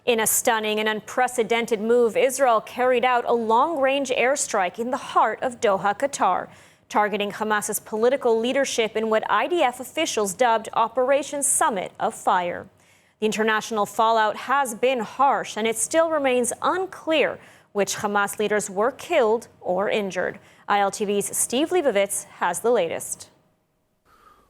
In a stunning and unprecedented move, Israel carried out a long-range airstrike in the heart of Doha, Qatar, targeting Hamas's political leadership in what IDF officials dubbed Operation Summit of Fire. The international fallout has been harsh, and it still remains unclear which Hamas leaders were killed or injured. ILTV's Steve Leibovitz has the latest.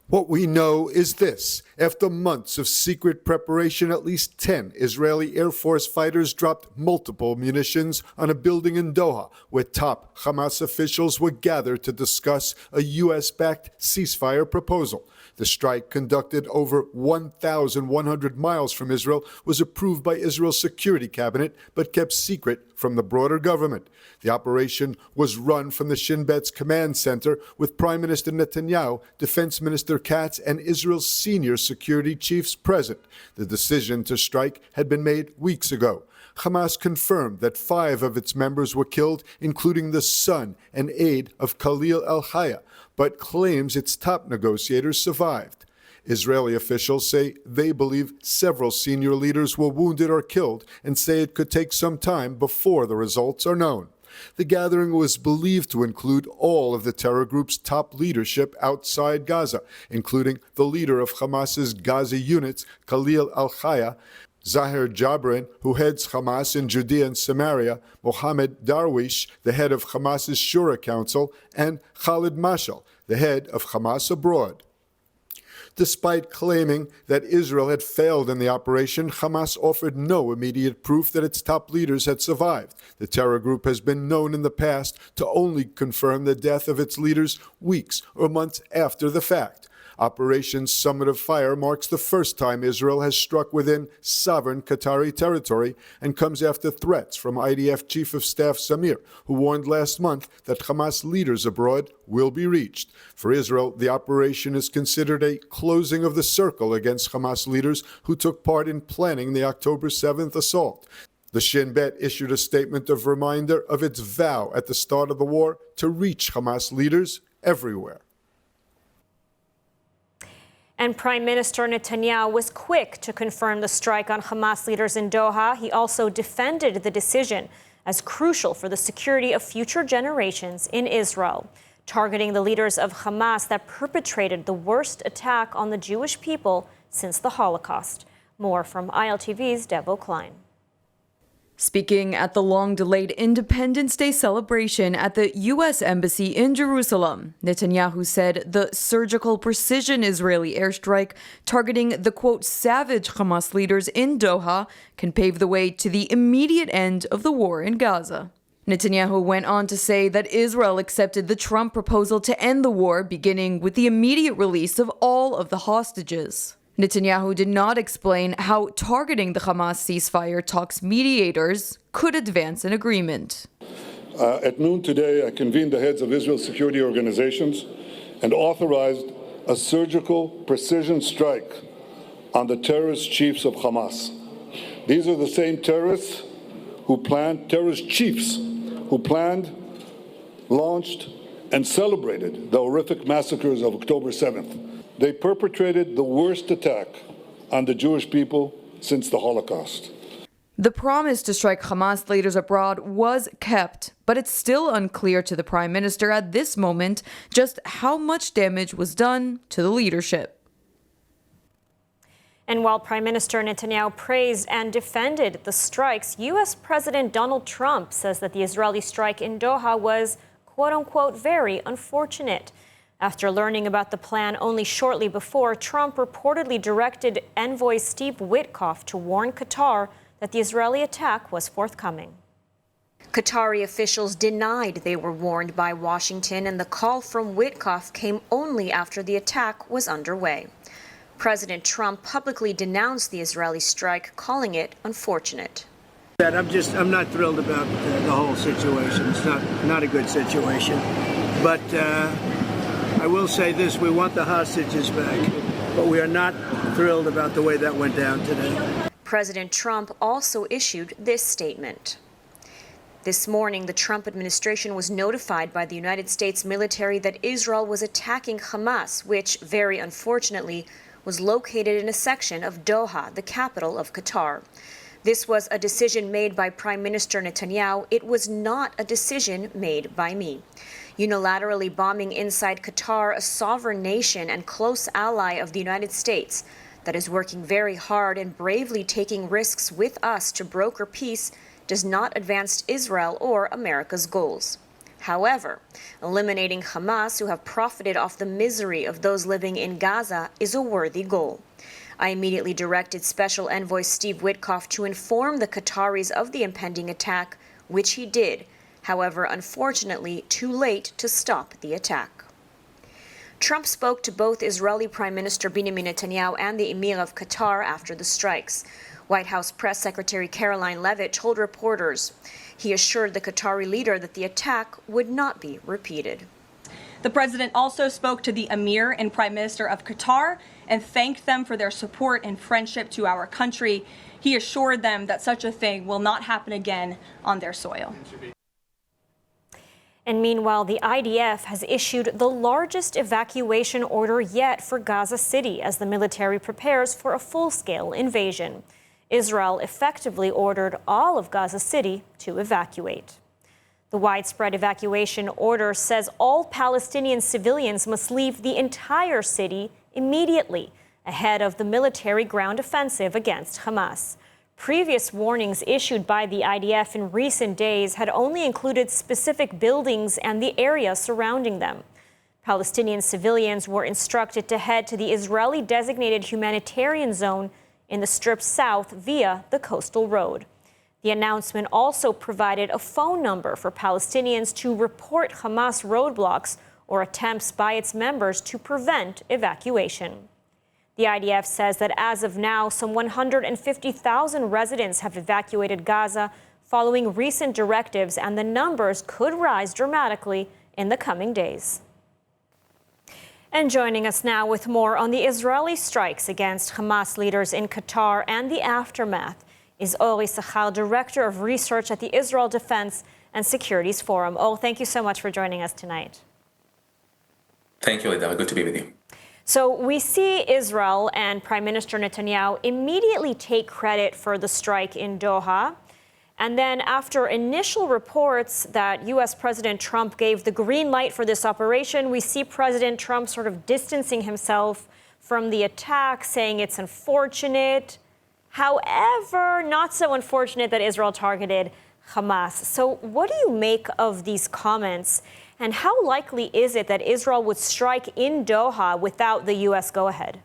What we know is this. After months of secret preparation, at least 10 Israeli Air Force fighters dropped multiple munitions on a building in Doha, where top Hamas officials were gathered to discuss a U.S.-backed ceasefire proposal. The strike, conducted over 1,100 miles from Israel, was approved by Israel's security cabinet, but kept secret from the broader government. The operation was run from the Shin Bet's command center, with Prime Minister Netanyahu, Defense Minister Katz, and Israel's senior security chiefs present. The decision to strike had been made weeks ago. Hamas confirmed that 5 of its members were killed, including the son and aide of Khalil al-Hayya, but claims its top negotiators survived. Israeli officials say they believe several senior leaders were wounded or killed, and say it could take some time before the results are known. The gathering was believed to include all of the terror group's top leadership outside Gaza, including the leader of Hamas's Gaza units, Khalil al-Hayya, Zahir Jabrin, who heads Hamas in Judea and Samaria, Mohammed Darwish, the head of Hamas's Shura Council, and Khalid Mashal, the head of Hamas abroad. Despite claiming that Israel had failed in the operation, Hamas offered no immediate proof that its top leaders had survived. The terror group has been known in the past to only confirm the death of its leaders weeks or months after the fact. Operation Summit of Fire marks the first time Israel has struck within sovereign Qatari territory, and comes after threats from IDF Chief of Staff Samir, who warned last month that Hamas leaders abroad will be reached. For Israel, the operation is considered a closing of the circle against Hamas leaders who took part in planning the October 7th assault. The Shin Bet issued a statement of reminder of its vow at the start of the war to reach Hamas leaders everywhere. And Prime Minister Netanyahu was quick to confirm the strike on Hamas leaders in Doha. He also defended the decision as crucial for the security of future generations in Israel, targeting the leaders of Hamas that perpetrated the worst attack on the Jewish people since the Holocaust. More from ILTV's Devo Klein. Speaking at the long-delayed Independence Day celebration at the U.S. Embassy in Jerusalem, Netanyahu said the surgical precision Israeli airstrike targeting the, quote, savage Hamas leaders in Doha can pave the way to the immediate end of the war in Gaza. Netanyahu went on to say that Israel accepted the Trump proposal to end the war, beginning with the immediate release of all of the hostages. Netanyahu did not explain how targeting the Hamas ceasefire talks mediators could advance an agreement. At noon today, I convened the heads of Israel's security organizations and authorized a surgical precision strike on the terrorist chiefs of Hamas. These are the same terrorist chiefs who planned, launched, and celebrated the horrific massacres of October 7th. They perpetrated the worst attack on the Jewish people since the Holocaust. The promise to strike Hamas leaders abroad was kept, but it's still unclear to the Prime Minister at this moment just how much damage was done to the leadership. And while Prime Minister Netanyahu praised and defended the strikes, U.S. President Donald Trump says that the Israeli strike in Doha was, quote-unquote, very unfortunate. After learning about the plan only shortly before, Trump reportedly directed envoy Steve Witkoff to warn Qatar that the Israeli attack was forthcoming. Qatari officials denied they were warned by Washington, and the call from Witkoff came only after the attack was underway. President Trump publicly denounced the Israeli strike, calling it unfortunate. I'm not thrilled about the whole situation. It's not a good situation. But I will say this, we want the hostages back, but we are not thrilled about the way that went down today. President Trump also issued this statement. This morning, the Trump administration was notified by the United States military that Israel was attacking Hamas, which, very unfortunately, was located in a section of Doha, the capital of Qatar. This was a decision made by Prime Minister Netanyahu. It was not a decision made by me. Unilaterally bombing inside Qatar, a sovereign nation and close ally of the United States that is working very hard and bravely taking risks with us to broker peace, does not advance Israel or America's goals. However, eliminating Hamas, who have profited off the misery of those living in Gaza, is a worthy goal. I immediately directed Special Envoy Steve Witkoff to inform the Qataris of the impending attack, which he did. However, unfortunately, too late to stop the attack. Trump spoke to both Israeli Prime Minister Benjamin Netanyahu and the Emir of Qatar after the strikes. White House Press Secretary Caroline Leavitt told reporters he assured the Qatari leader that the attack would not be repeated. The president also spoke to the Emir and Prime Minister of Qatar and thanked them for their support and friendship to our country. He assured them that such a thing will not happen again on their soil. And meanwhile, the IDF has issued the largest evacuation order yet for Gaza City as the military prepares for a full-scale invasion. Israel effectively ordered all of Gaza City to evacuate. The widespread evacuation order says all Palestinian civilians must leave the entire city immediately ahead of the military ground offensive against Hamas. Previous warnings issued by the IDF in recent days had only included specific buildings and the area surrounding them. Palestinian civilians were instructed to head to the Israeli-designated humanitarian zone in the Strip south via the coastal road. The announcement also provided a phone number for Palestinians to report Hamas roadblocks or attempts by its members to prevent evacuation. The IDF says that as of now, some 150,000 residents have evacuated Gaza following recent directives, and the numbers could rise dramatically in the coming days. And joining us now with more on the Israeli strikes against Hamas leaders in Qatar and the aftermath is Ori Sachar, Director of Research at the Israel Defense and Securities Forum. Thank you so much for joining us tonight. Thank you, Lida. Good to be with you. So we see Israel and Prime Minister Netanyahu immediately take credit for the strike in Doha. And then after initial reports that U.S. President Trump gave the green light for this operation, we see President Trump sort of distancing himself from the attack, saying it's unfortunate. However, not so unfortunate that Israel targeted Hamas. So what do you make of these comments? And how likely is it that Israel would strike in Doha without the U.S. go-ahead?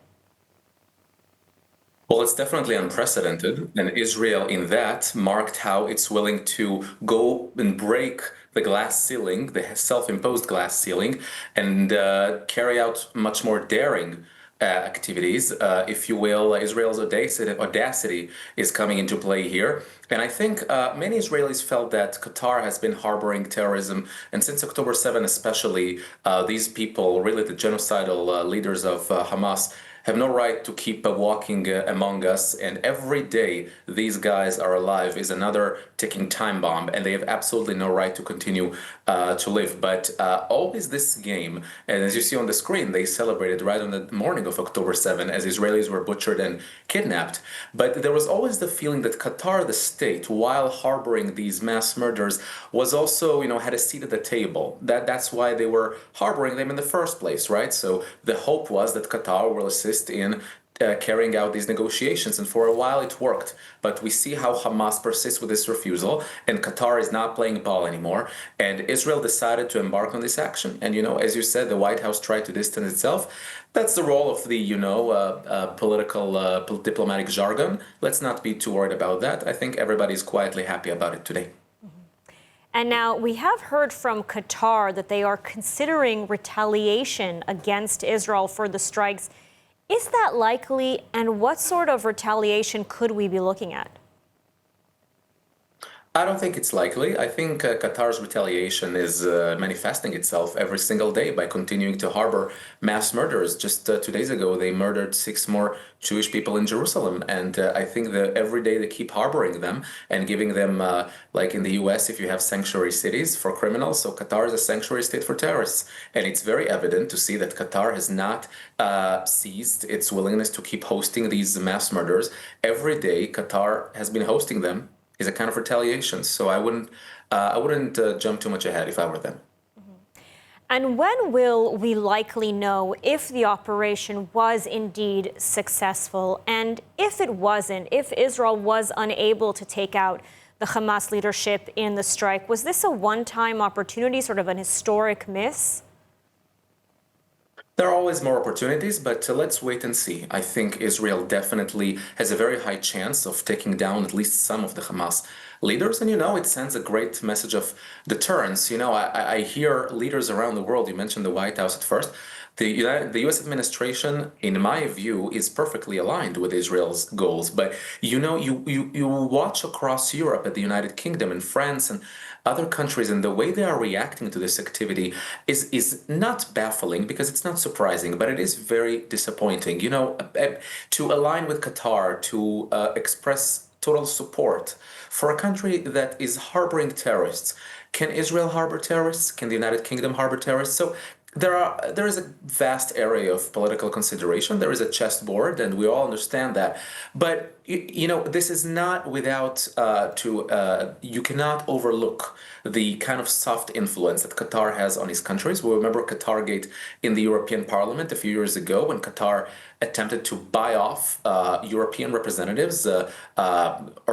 Well, it's definitely unprecedented, and Israel in that marked how it's willing to go and break the glass ceiling, the self-imposed glass ceiling, and carry out much more daring activities, if you will. Israel's audacity is coming into play here. And I think many Israelis felt that Qatar has been harboring terrorism. And since October 7 especially, these people, really the genocidal leaders of Hamas, have no right to keep walking among us. And every day these guys are alive is another ticking time bomb, and they have absolutely no right to continue to live. But always this game, and as you see on the screen, they celebrated right on the morning of October 7 as Israelis were butchered and kidnapped. But there was always the feeling that Qatar, the state, while harboring these mass murders, was also, had a seat at the table. That's why they were harboring them in the first place, right? So the hope was that Qatar will assist in carrying out these negotiations, and for a while it worked. But we see how Hamas persists with this refusal, and Qatar is not playing ball anymore, and Israel decided to embark on this action. And as you said, the White House tried to distance itself. That's the role of the political diplomatic jargon. Let's not be too worried about that. I think everybody's quietly happy about it today. And now we have heard from Qatar that they are considering retaliation against Israel for the strikes. Is that likely, and what sort of retaliation could we be looking at? I don't think it's likely. I think Qatar's retaliation is manifesting itself every single day by continuing to harbor mass murderers. Just 2 days ago, they murdered 6 more Jewish people in Jerusalem. And I think that every day they keep harboring them and giving them, like in the US, if you have sanctuary cities for criminals, so Qatar is a sanctuary state for terrorists. And it's very evident to see that Qatar has not ceased its willingness to keep hosting these mass murders. Every day, Qatar has been hosting them is a kind of retaliation. So I wouldn't jump too much ahead if I were them. And when will we likely know if the operation was indeed successful? And if it wasn't, if Israel was unable to take out the Hamas leadership in the strike, was this a one-time opportunity, sort of an historic miss? There are always more opportunities, but let's wait and see. I think Israel definitely has a very high chance of taking down at least some of the Hamas leaders. And, it sends a great message of deterrence. I hear leaders around the world, you mentioned the White House at first. The U.S. administration, in my view, is perfectly aligned with Israel's goals. But, you watch across Europe at the United Kingdom and France and other countries, and the way they are reacting to this activity is not baffling because it's not surprising, but it is very disappointing. To align with Qatar, to express total support for a country that is harboring terrorists. Can Israel harbor terrorists? Can the United Kingdom harbor terrorists? So there is a vast area of political consideration. There is a chessboard, and we all understand that. But this is not without you cannot overlook the kind of soft influence that Qatar has on his countries. We remember Qatargate in the European Parliament a few years ago when Qatar attempted to buy off European representatives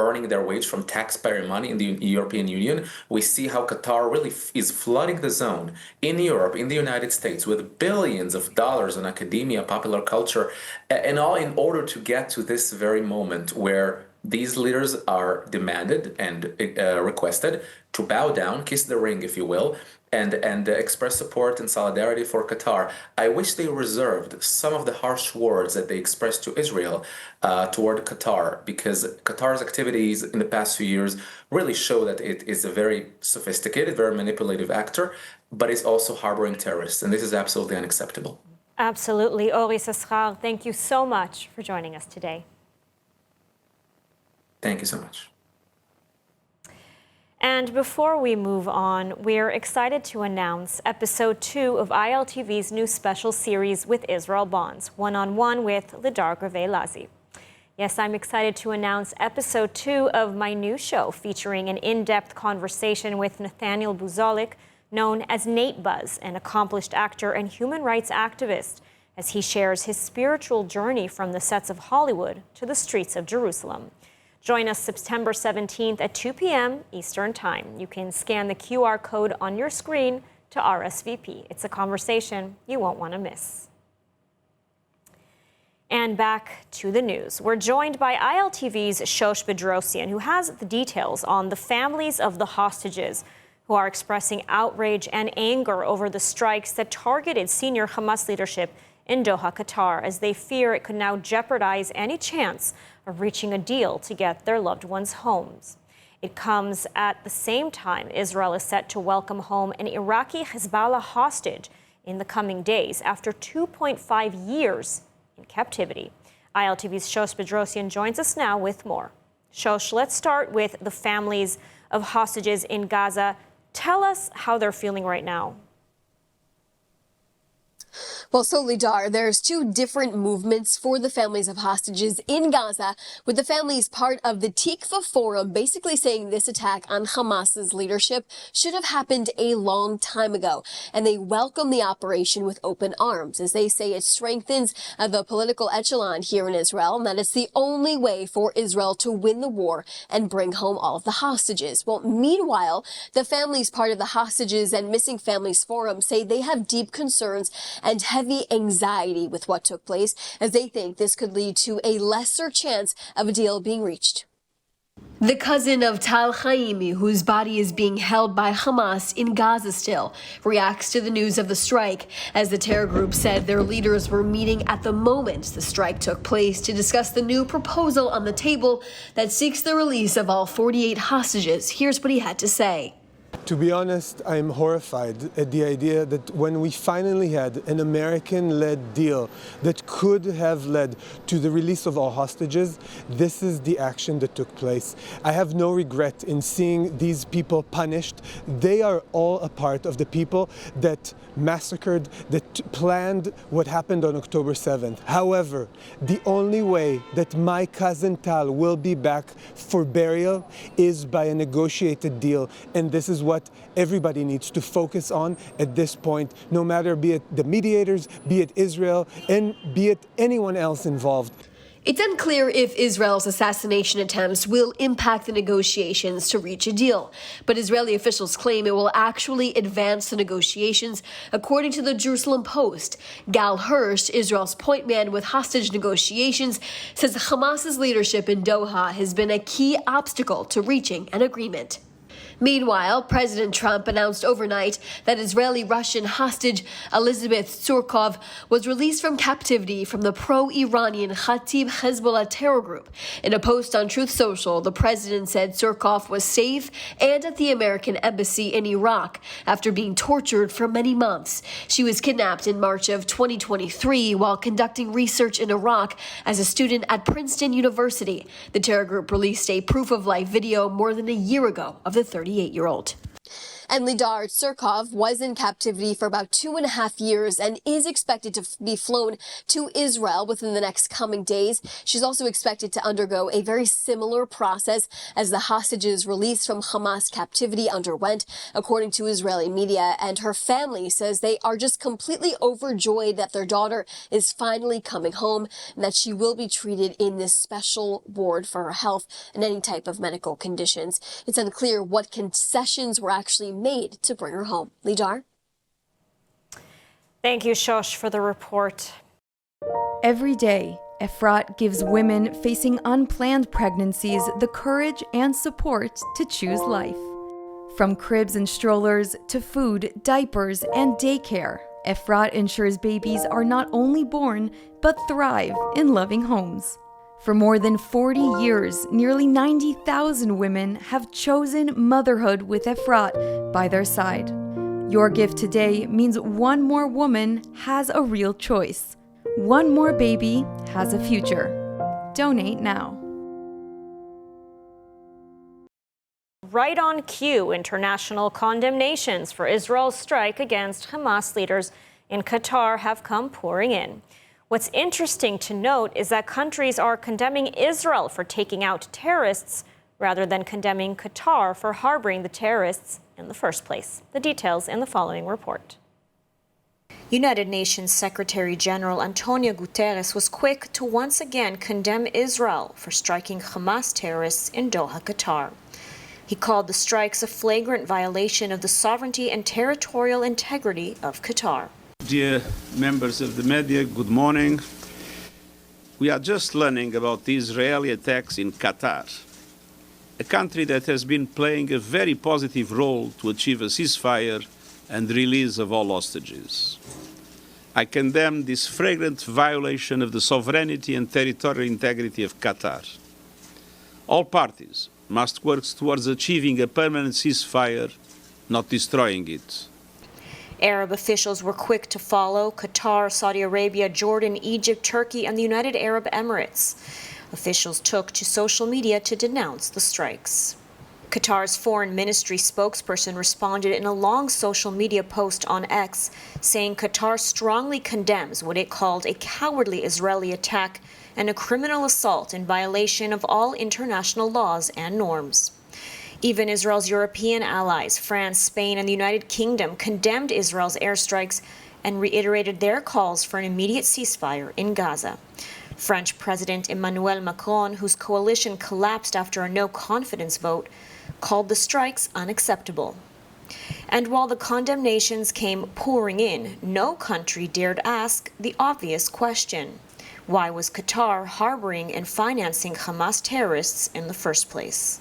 earning their wage from taxpayer money in the European Union. We see how Qatar really is flooding the zone in Europe, in the United States, with billions of dollars on academia, popular culture, and all in order to get to this very moment where these leaders are demanded and requested to bow down, kiss the ring, if you will, and express support and solidarity for Qatar. I wish they reserved some of the harsh words that they expressed to Israel toward Qatar, because Qatar's activities in the past few years really show that it is a very sophisticated, very manipulative actor, but it's also harboring terrorists, and this is absolutely unacceptable. Absolutely. Ori Saschar, thank you so much for joining us today. Thank you so much. And before we move on, we're excited to announce episode 2 of ILTV's new special series with Israel Bonds, one-on-one with Lidar Greve-Lazi. Yes, I'm excited to announce episode 2 of my new show featuring an in-depth conversation with Nathaniel Buzolik, known as Nate Buzz, an accomplished actor and human rights activist, as he shares his spiritual journey from the sets of Hollywood to the streets of Jerusalem. Join us September 17th at 2 p.m. Eastern Time. You can scan the QR code on your screen to RSVP. It's a conversation you won't want to miss. And back to the news. We're joined by ILTV's Shosh Bedrosian, who has the details on the families of the hostages who are expressing outrage and anger over the strikes that targeted senior Hamas leadership in Doha, Qatar, as they fear it could now jeopardize any chance of reaching a deal to get their loved ones' homes. It comes at the same time Israel is set to welcome home an Iraqi Hezbollah hostage in the coming days after 2.5 years in captivity. ILTV's Shosh Bedrosian joins us now with more. Shosh, let's start with the families of hostages in Gaza. Tell us how they're feeling right now. Well, so Lidar, there's 2 different movements for the families of hostages in Gaza, with the families part of the Tikva Forum basically saying this attack on Hamas's leadership should have happened a long time ago. And they welcome the operation with open arms, as they say it strengthens the political echelon here in Israel, and that it's the only way for Israel to win the war and bring home all of the hostages. Well, meanwhile, the families part of the Hostages and Missing Families Forum say they have deep concerns and heavy anxiety with what took place, as they think this could lead to a lesser chance of a deal being reached. The cousin of Tal Haimi, whose body is being held by Hamas in Gaza still, reacts to the news of the strike, as the terror group said their leaders were meeting at the moment the strike took place to discuss the new proposal on the table that seeks the release of all 48 hostages. Here's what he had to say. To be honest, I'm horrified at the idea that when we finally had an American-led deal that could have led to the release of all hostages, this is the action that took place. I have no regret in seeing these people punished. They are all a part of the people that massacred, that planned what happened on October 7th. However, the only way that my cousin Tal will be back for burial is by a negotiated deal, and this is what everybody needs to focus on at this point, no matter be it the mediators, be it Israel, and be it anyone else involved. It's unclear if Israel's assassination attempts will impact the negotiations to reach a deal, but Israeli officials claim it will actually advance the negotiations, according to the Jerusalem Post. Gal Hirsch, Israel's point man with hostage negotiations, says Hamas's leadership in Doha has been a key obstacle to reaching an agreement. Meanwhile, President Trump announced overnight that Israeli-Russian hostage Elizabeth Surkov was released from captivity from the pro-Iranian Khatib Hezbollah terror group. In a post on Truth Social, the president said Surkov was safe and at the American embassy in Iraq after being tortured for many months. She was kidnapped in March of 2023 while conducting research in Iraq as a student at Princeton University. The terror group released a proof-of-life video more than a year ago of the 38-year-old. And Lidar Surkov was in captivity for about 2.5 years and is expected to be flown to Israel within the next coming days. She's also expected to undergo a very similar process as the hostages released from Hamas captivity underwent, according to Israeli media. And her family says they are just completely overjoyed that their daughter is finally coming home and that she will be treated in this special ward for her health and any type of medical conditions. It's unclear what concessions were actually made to bring her home. Lidar? Thank you, Shosh, for the report. Every day, Efrat gives women facing unplanned pregnancies the courage and support to choose life. From cribs and strollers to food, diapers, and daycare, Efrat ensures babies are not only born, but thrive in loving homes. For more than 40 years, nearly 90,000 women have chosen motherhood with Efrat by their side. Your gift today means one more woman has a real choice. One more baby has a future. Donate now. Right on cue, international condemnations for Israel's strike against Hamas leaders in Qatar have come pouring in. What's interesting to note is that countries are condemning Israel for taking out terrorists rather than condemning Qatar for harboring the terrorists in the first place. The details in the following report. United Nations Secretary General Antonio Guterres was quick to once again condemn Israel for striking Hamas terrorists in Doha, Qatar. He called the strikes a flagrant violation of the sovereignty and territorial integrity of Qatar. Dear members of the media, good morning. We are just learning about the Israeli attacks in Qatar, a country that has been playing a very positive role to achieve a ceasefire and release of all hostages. I condemn this flagrant violation of the sovereignty and territorial integrity of Qatar. All parties must work towards achieving a permanent ceasefire, not destroying it. Arab officials were quick to follow: Qatar, Saudi Arabia, Jordan, Egypt, Turkey, and the United Arab Emirates. Officials took to social media to denounce the strikes. Qatar's foreign ministry spokesperson responded in a long social media post on X, saying Qatar strongly condemns what it called a cowardly Israeli attack and a criminal assault in violation of all international laws and norms. Even Israel's European allies, France, Spain, and the United Kingdom, condemned Israel's airstrikes and reiterated their calls for an immediate ceasefire in Gaza. French President Emmanuel Macron, whose coalition collapsed after a no-confidence vote, called the strikes unacceptable. And while the condemnations came pouring in, no country dared ask the obvious question: why was Qatar harboring and financing Hamas terrorists in the first place?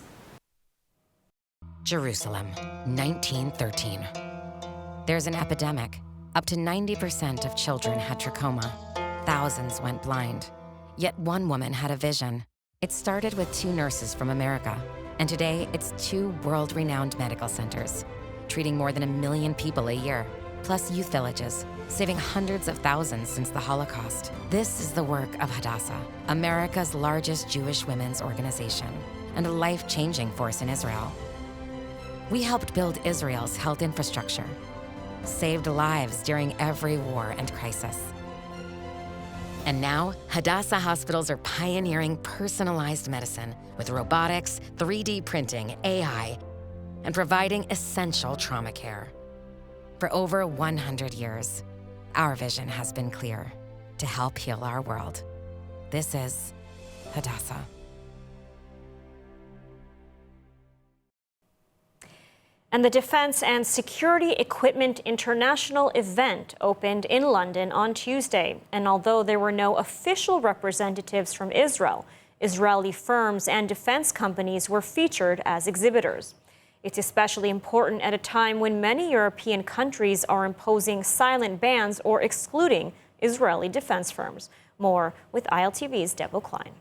Jerusalem, 1913. There's an epidemic. Up to 90% of children had trachoma. Thousands went blind. Yet one woman had a vision. It started with 2 nurses from America, and today it's 2 world-renowned medical centers, treating more than 1 million people a year, plus youth villages, saving hundreds of thousands since the Holocaust. This is the work of Hadassah, America's largest Jewish women's organization, and a life-changing force in Israel. We helped build Israel's health infrastructure, saved lives during every war and crisis. And now, Hadassah hospitals are pioneering personalized medicine with robotics, 3D printing, AI, and providing essential trauma care. For over 100 years, our vision has been clear: to help heal our world. This is Hadassah. And the Defense and Security Equipment International event opened in London on Tuesday. And although there were no official representatives from Israel, Israeli firms and defense companies were featured as exhibitors. It's especially important at a time when many European countries are imposing silent bans or excluding Israeli defense firms. More with ILTV's Debo Klein.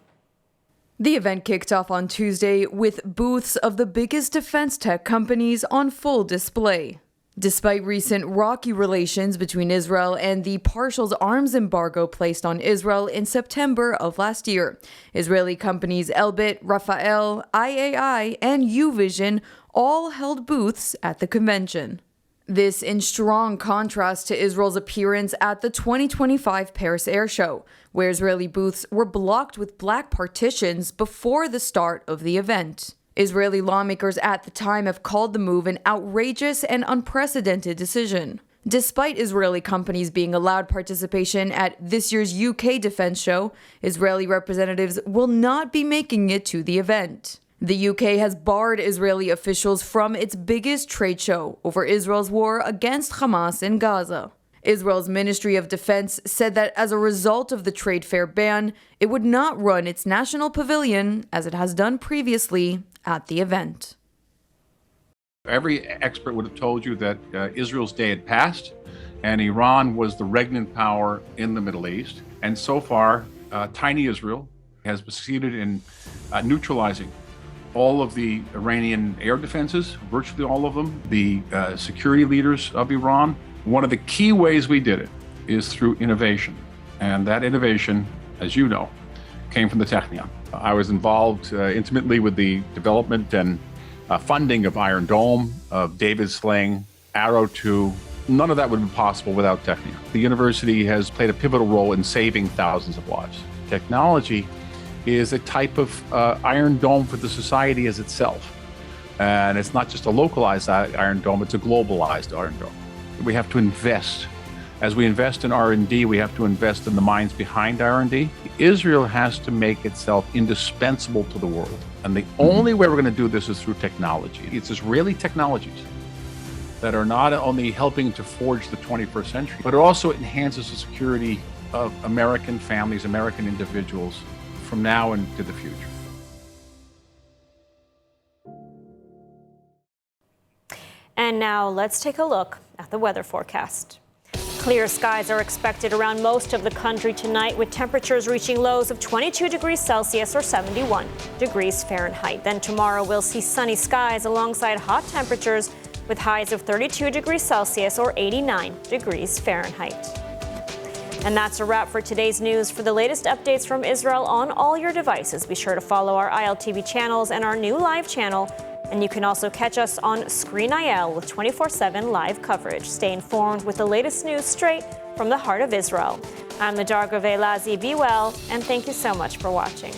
The event kicked off on Tuesday with booths of the biggest defense tech companies on full display. Despite recent rocky relations between Israel and the partial arms embargo placed on Israel in September of last year, Israeli companies Elbit, Rafael, IAI, and Uvision all held booths at the convention. This in strong contrast to Israel's appearance at the 2025 Paris Air Show, where Israeli booths were blocked with black partitions before the start of the event. Israeli lawmakers at the time have called the move an outrageous and unprecedented decision. Despite Israeli companies being allowed participation at this year's UK defense show, Israeli representatives will not be making it to the event. The UK has barred Israeli officials from its biggest trade show over Israel's war against Hamas in Gaza. Israel's Ministry of Defense said that as a result of the trade fair ban, it would not run its national pavilion as it has done previously at the event. Every expert would have told you that Israel's day had passed and Iran was the regnant power in the Middle East. And so far, tiny Israel has succeeded in neutralizing all of the Iranian air defenses, virtually all of them, the security leaders of Iran. One of the key ways we did it is through innovation. And that innovation, as you know, came from the Technion. I was involved intimately with the development and funding of Iron Dome, of David Sling, Arrow 2. None of that would have been possible without Technion. The university has played a pivotal role in saving thousands of lives. Technology is a type of Iron Dome for the society as itself. And it's not just a localized Iron Dome, it's a globalized Iron Dome. We have to invest. As we invest in R&D, we have to invest in the minds behind R&D. Israel has to make itself indispensable to the world. And the only way we're going to do this is through technology. It's Israeli technologies that are not only helping to forge the 21st century, but it also enhances the security of American families, American individuals, from now into the future. And now let's take a look at the weather forecast. Clear skies are expected around most of the country tonight, with temperatures reaching lows of 22 degrees Celsius or 71 degrees Fahrenheit. Then tomorrow we'll see sunny skies alongside hot temperatures with highs of 32 degrees Celsius or 89 degrees Fahrenheit. And that's a wrap for today's news. For the latest updates from Israel on all your devices, be sure to follow our ILTV channels and our new live channel. And you can also catch us on Screen IL with 24/7 live coverage. Stay informed with the latest news straight from the heart of Israel. I'm Madar Gravelazi. Be well, and thank you so much for watching.